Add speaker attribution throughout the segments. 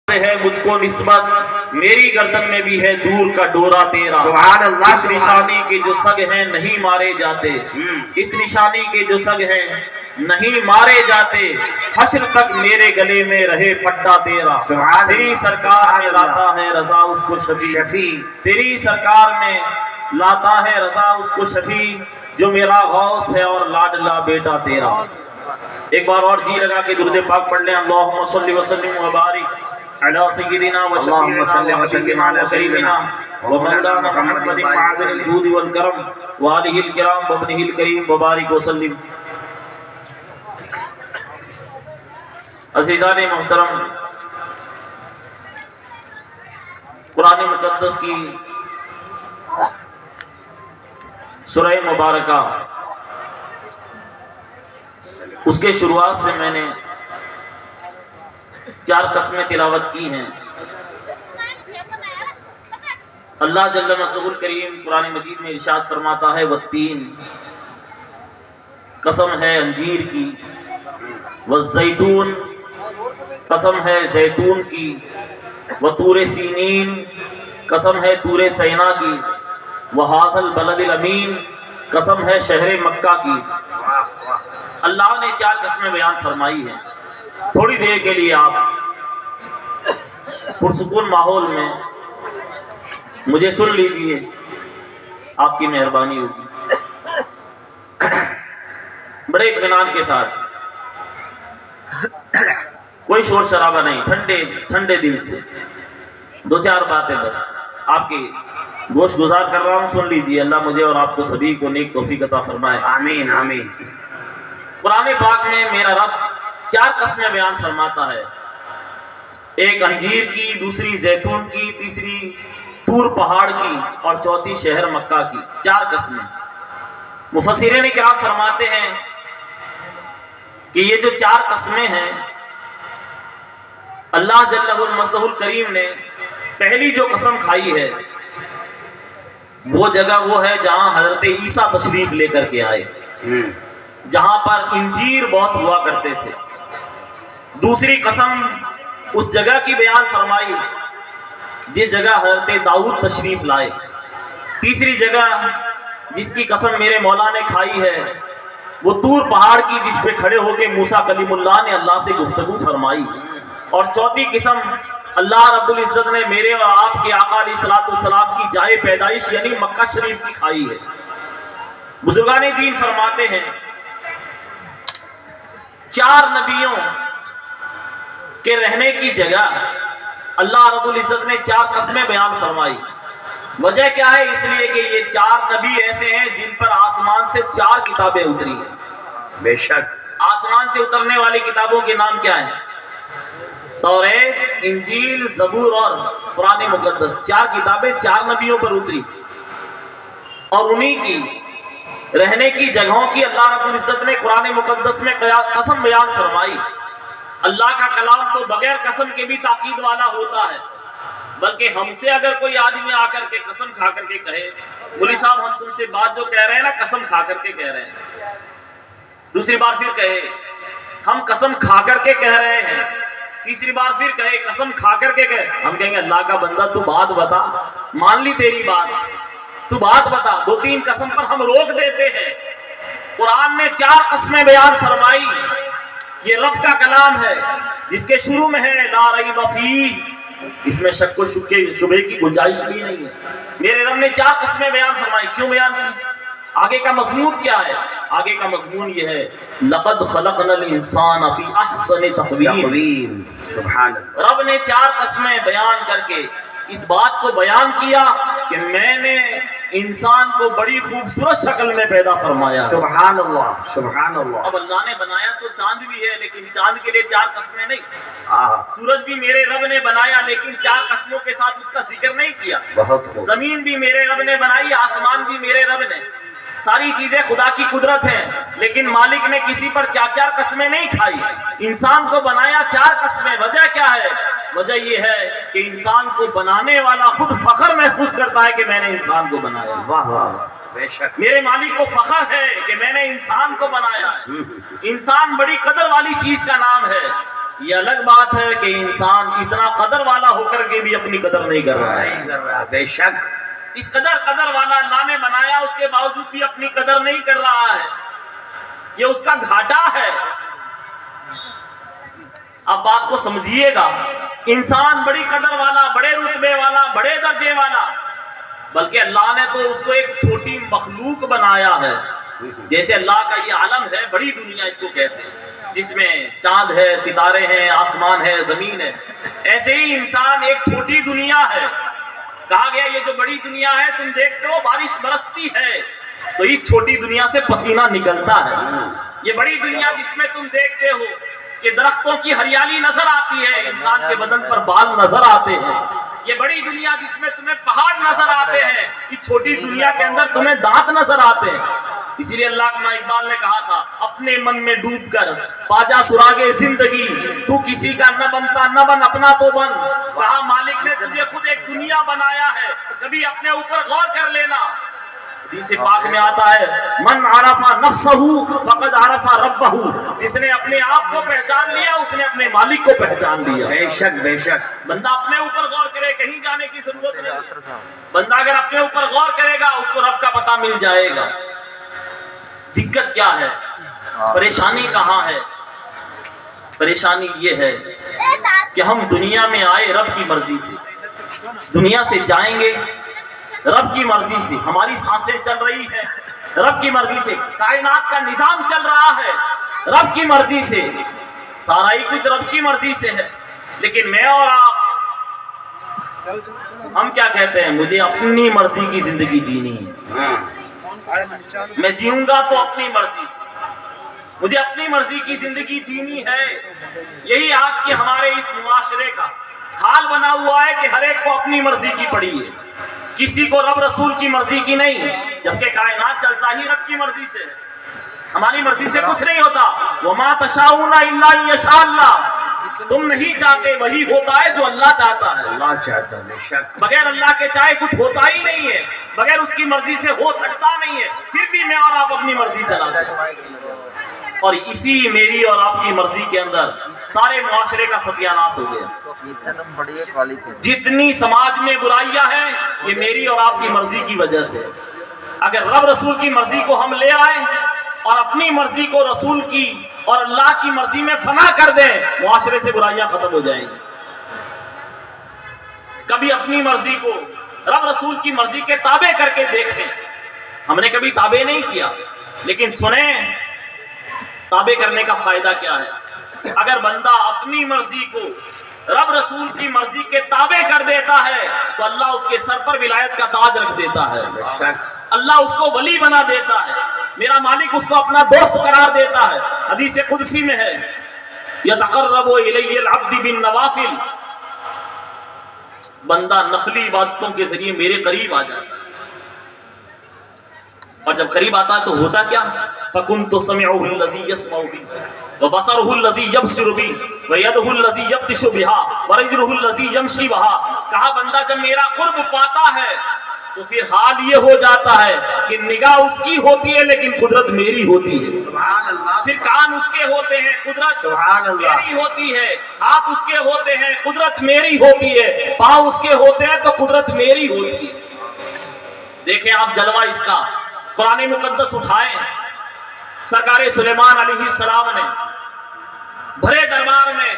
Speaker 1: ہے مجھ کو نسبت، میری گردن میں بھی ہے دور کا ڈورا تیرا۔
Speaker 2: سبحان اللہ۔
Speaker 1: اس نشانی کے جو سگ ہیں نہیں مارے جاتے، اس نشانی کے جو سگ ہیں نہیں مارے جاتے، حشر تک میرے گلے میں رہے پٹا تیرا۔ تیری سرکار میں لاتا ہے رضا اس کو شفیع، تیری سرکار میں لاتا ہے رضا اس کو شفیع، جو میرا غوث ہے اور لاڈلا بیٹا تیرا۔ ایک بار اور جی لگا کے درود پاک پڑھ لیں۔ اللہم صلی وسلم وبارک علی سیدنا و شفیعنا و حبیبنا و کریمنا و مولانا محمد معدن الجود والکرم و آلہ الکرام و ابنہ الکریم وبارک وسلم۔ عزیزان محترم، قرآن مقدس کی سورہ مبارکہ، اس کے شروعات سے میں نے 4 قسمیں تلاوت کی ہیں۔ اللہ جل مجدہ الکریم قرآن مجید میں ارشاد فرماتا ہے والتین، قسم ہے انجیر کی، والزیتون، قسم ہے زیتون کی، وطور سینین، قسم ہے طور سینا کی، وہذا البلد الامین، قسم ہے شہر مکہ کی۔ اللہ نے 4 قسمیں بیان فرمائی ہیں۔ تھوڑی دیر کے لیے آپ پرسکون ماحول میں مجھے سن لیجئے، آپ کی مہربانی ہوگی، بڑے اطمینان کے ساتھ، کوئی شور شرابہ نہیں، ٹھنڈے دل سے 2-4 باتیں بس آپ کی گوش گزار کر رہا ہوں، سن لیجئے۔ اللہ مجھے اور آپ کو سبھی کو نیک توفیق عطا فرمائے،
Speaker 2: آمین آمین۔
Speaker 1: قرآن پاک میں میرا رب 4 قسمیں بیان فرماتا ہے، ایک انجیر کی، دوسری زیتون کی، تیسری طور پہاڑ کی، اور چوتھی شہر مکہ کی۔ 4 قسمیں۔ مفسرین کرام فرماتے ہیں کہ یہ جو 4 قسمیں ہیں، اللہ جل مجدہ الکریم نے پہلی جو قسم کھائی ہے وہ جگہ وہ ہے جہاں حضرت عیسیٰ تشریف لے کر کے آئے، جہاں پر انجیر بہت ہوا کرتے تھے۔ دوسری قسم اس جگہ کی بیان فرمائی جس جگہ حضرت داؤد تشریف لائے۔ تیسری جگہ جس کی قسم میرے مولا نے کھائی ہے وہ طور پہاڑ کی، جس پہ کھڑے ہو کے موسیٰ کلیم اللہ نے اللہ سے گفتگو فرمائی۔ اور چوتھی قسم اللہ رب العزت نے میرے اور آپ کے آقا علیہ الصلوۃ والسلام کی جائے پیدائش یعنی مکہ شریف کی کھائی ہے۔ بزرگان دین فرماتے ہیں 4 نبیوں کے رہنے کی جگہ اللہ رب العزت نے 4 قسمیں بیان فرمائی۔ وجہ کیا ہے؟ اس لیے کہ یہ 4 نبی ایسے ہیں جن پر آسمان سے 4 کتابیں اتری ہیں۔
Speaker 2: بے شک۔
Speaker 1: آسمان سے اترنے والی کتابوں کے نام کیا ہیں؟ توریت، انجیل، زبور اور قرآن مقدس۔ 4 کتابیں 4 نبیوں پر اتری، اور انہی کی رہنے کی جگہوں کی اللہ رب العزت نے قرآن مقدس میں قسم بیان فرمائی۔ اللہ کا کلام تو بغیر قسم کے بھی تاکید والا ہوتا ہے، بلکہ ہم سے اگر کوئی آدمی آ کر کے قسم کھا کر کے کہے مولوی صاحب ہم تم سے بات جو کہہ رہے ہیں نا قسم کھا کر کے کہہ رہے ہیں، دوسری بار پھر کہے ہم قسم کھا کر کے کہہ رہے ہیں، تیسری بار پھر کہے قسم کھا کر کے کہے، ہم کہیں گے اللہ کا بندہ تو بات بتا، مان لی تیری بات، تو بات بتا۔ 2-3 قسم پر ہم روک دیتے ہیں۔ قرآن نے 4 قسمیں بیان فرمائی۔ یہ رب کا کلام ہے جس کے شروع میں ہے لا ریب فیہ، اس میں شک و شبہ کی گنجائش بھی نہیں ہے۔ میرے رب نے 4 قسمیں بیان فرمائی۔ کیوں بیان کی؟ آگے کا مضمون کیا ہے؟ آگے کا مضمون یہ ہے لقد خلقنا الانسان فی احسن تقویم۔
Speaker 2: سبحان اللہ۔
Speaker 1: رب نے 4 قسمیں بیان کر کے اس بات کو بیان کیا کہ میں نے انسان کو بڑی خوبصورت شکل میں پیدا فرمایا۔
Speaker 2: سبحان اللہ سبحان اللہ۔
Speaker 1: اب اللہ نے بنایا تو چاند بھی ہے، لیکن چاند کے لیے 4 قسمیں نہیں۔ سورج بھی میرے رب نے بنایا، لیکن 4 قسموں کے ساتھ اس کا ذکر نہیں کیا۔
Speaker 2: بہت خوب۔
Speaker 1: زمین بھی میرے رب نے بنائی، آسمان بھی میرے رب نے، ساری چیزیں خدا کی قدرت ہیں، لیکن مالک نے کسی پر 4 قسمیں نہیں کھائی۔ انسان کو بنایا 4 قسمیں۔ وجہ کیا ہے؟ وجہ یہ ہے کہ انسان کو بنانے والا خود فخر محسوس کرتا ہے کہ میں نے انسان کو بنایا۔
Speaker 2: واہ واہ، بے شک۔
Speaker 1: میرے مالک کو فخر ہے کہ میں نے انسان کو بنایا ہے۔ انسان بڑی قدر والی چیز کا نام ہے۔ یہ الگ بات ہے کہ انسان اتنا قدر والا ہو کر کے بھی اپنی قدر نہیں کر رہا ہے.
Speaker 2: نہیں کر رہا بے شک.
Speaker 1: اس قدر والا اللہ نے بنایا، اس کے باوجود بھی اپنی قدر نہیں کر رہا ہے. یہ اس کا گھاٹا ہے. اب بات کو سمجھیے گا، انسان بڑی قدر والا، بڑے رتبے والا، بڑے درجے والا، بلکہ اللہ نے تو اس کو ایک چھوٹی مخلوق بنایا ہے. جیسے اللہ کا یہ عالم ہے، بڑی دنیا اس کو کہتے ہیں، جس میں چاند ہے، ستارے ہیں، آسمان ہے، زمین ہے، ایسے ہی انسان ایک چھوٹی دنیا ہے. کہا گیا یہ جو بڑی دنیا ہے، تم دیکھتے ہو بارش برستی ہے تو اس چھوٹی دنیا سے پسینہ نکلتا ہے. یہ بڑی دنیا جس میں تم دیکھتے ہو کہ درختوں کی ہریالی نظر آتی ہے، انسان کے بدن پر بال نظر آتے ہیں. یہ بڑی دنیا جس میں تمہیں پہاڑ نظر آتے ہیں، اس چھوٹی دنیا کے اندر تمہیں دانت نظر آتے ہیں. اسی لیے علامہ اقبال نے کہا تھا، اپنے من میں ڈوب کر پاجا سراغے زندگی، تو کسی کا نہ بنتا نہ بن اپنا تو بن. کہا مالک نے تجھے خود ایک دنیا بنایا ہے، کبھی اپنے اوپر غور کر لینا. حدیث پاک میں آتا ہے، من عرف نفسہ فقد عرف ربہ، جس نے اپنے آپ کو پہچان لیا اس نے اپنے مالک کو پہچان لیا.
Speaker 2: بے شک بے شک.
Speaker 1: بندہ اپنے اوپر غور کرے، کہیں جانے کی ضرورت نہیں ہے. بندہ اگر اپنے اوپر غور کرے گا اس کو رب کا پتہ مل جائے گا. دقت کیا ہے، پریشانی کہاں ہے؟ پریشانی یہ ہے کہ ہم دنیا میں آئے رب کی مرضی سے، دنیا سے جائیں گے رب کی مرضی سے. ہماری سانسیں چل رہی ہیں رب کی مرضی سے، کائنات کا نظام چل رہا ہے رب کی مرضی سے، سارا ہی کچھ رب کی مرضی سے ہے. لیکن میں اور آپ، ہم کیا کہتے ہیں؟ مجھے اپنی مرضی کی زندگی جینی ہے، میں جیوں گا تو اپنی مرضی سے، مجھے اپنی مرضی کی زندگی جینی ہے. یہی آج کے ہمارے اس معاشرے کا حال بنا ہوا ہے کہ ہر ایک کو اپنی مرضی کی پڑی ہے، کسی کو رب رسول کی مرضی کی نہیں، جبکہ کائنات چلتا ہی رب کی مرضی سے. ہماری مرضی سے کچھ نہیں ہوتا. وَمَا تَشَاءُونَ إِلَّا أَن يَشَاءَ اللَّهُ، تم نہیں چاہتے، وہی ہوتا ہے جو اللہ چاہتا ہے.
Speaker 2: اللہ چاہتا ہے بے شک.
Speaker 1: بغیر اللہ کے چاہے کچھ ہوتا ہی نہیں ہے، بغیر اس کی مرضی سے ہو سکتا نہیں ہے. پھر بھی میں اور آپ اپنی مرضی چلاتے ہیں، اور اسی میری اور آپ کی مرضی کے اندر سارے معاشرے کا ستیاناش ہو گیا. جتنی سماج میں برائیاں ہیں یہ میری اور آپ کی مرضی کی وجہ سے. اگر رب رسول کی مرضی کو ہم لے آئیں اور اپنی مرضی کو رسول کی اور اللہ کی مرضی میں فنا کر دیں، معاشرے سے برائیاں ختم ہو جائیں گی. کبھی اپنی مرضی کو رب رسول کی مرضی کے تابع کر کے دیکھیں. ہم نے کبھی تابع نہیں کیا، لیکن سنیں تابع کرنے کا فائدہ کیا ہے. اگر بندہ اپنی مرضی کو رب رسول کی مرضی کے تابع کر دیتا ہے تو اللہ اس کے سر پر ولایت کا تاج رکھ دیتا ہے،
Speaker 2: بے شک.
Speaker 1: اللہ اس کو ولی بنا دیتا ہے، میرا مالک اس کو اپنا دوست قرار دیتا ہے. حدیث قدسی میں ہے، یتقرب الی العبد بالنوافل، بندہ نفلی عبادتوں کے ذریعے میرے قریب آ جاتا ہے. اور جب قریب آتا ہے تو ہوتا کیا؟ فَكُنْتُ سَمِعُهُ الَّذِي يَسْمَعُ بِهِ وَبَصَرُهُ الَّذِي يَبْصِرُ بِهِ وَيَدُهُ الَّذِي يَبْطِشُ بِهَا وَرِجْلُهُ الَّذِي يَمْشِي بِهَا. کہا بندہ جب میرا قرب پاتا ہے تو پھر حال یہ ہو جاتا ہے کہ نگاہ اس کی ہوتی ہے لیکن قدرت میری ہوتی ہے.
Speaker 2: سبحان اللہ.
Speaker 1: پھر کان اس کے ہوتے ہیں، قدرت
Speaker 2: سبحان اللہ.
Speaker 1: میری ہوتی ہے. ہاتھ اس کے ہوتے ہیں، قدرت میری ہوتی ہے. پاؤں اس کے ہوتے ہیں تو قدرت میری ہوتی ہے. دیکھیں آپ جلوہ اس کا. قرآن مقدس اٹھائیں، سرکار سلیمان علیہ السلام نے بھرے دربار میں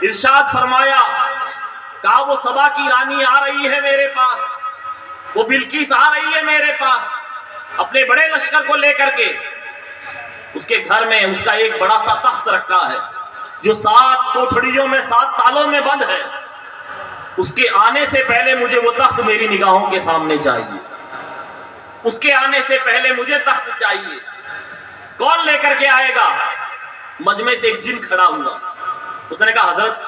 Speaker 1: ارشاد فرمایا، کہا وہ سبا کی رانی آ رہی ہے میرے پاس، وہ بلقیس آ رہی ہے میرے پاس اپنے بڑے لشکر کو لے کر کے. اس کے گھر میں اس کا ایک بڑا سا تخت رکھا ہے جو 7 کوٹھڑیوں میں 7 تالوں میں بند ہے. اس کے آنے سے پہلے مجھے وہ تخت میری نگاہوں کے سامنے چاہیے، اس کے آنے سے پہلے مجھے تخت چاہیے. کون لے کر کے آئے گا؟ مجمع سے ایک جن کھڑا ہوا. اس نے کہا حضرت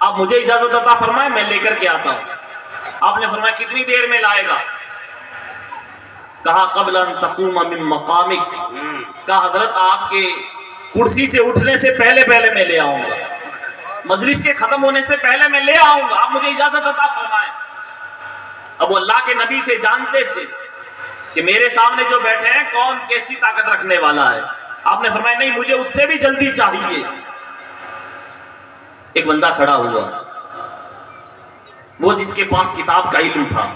Speaker 1: آپ مجھے اجازت عطا فرمائیں، میں لے کر کے آتا ہوں. آپ نے فرمایا کتنی دیر میں لائے گا؟ کہا قبل ان تقوم من مقامک. کہا حضرت آپ کے کرسی سے اٹھنے سے پہلے میں لے آؤں گا، مجلس کے ختم ہونے سے پہلے میں لے آؤں گا، آپ مجھے اجازت عطا فرمائیں. اب وہ اللہ کے نبی تھے، جانتے تھے کہ میرے سامنے جو بیٹھے ہیں کون کیسی طاقت رکھنے والا ہے. آپ نے فرمایا نہیں، مجھے اس سے بھی جلدی چاہیے. ایک بندہ کھڑا ہوا، وہ جس کے پاس کتاب کا علم تھا،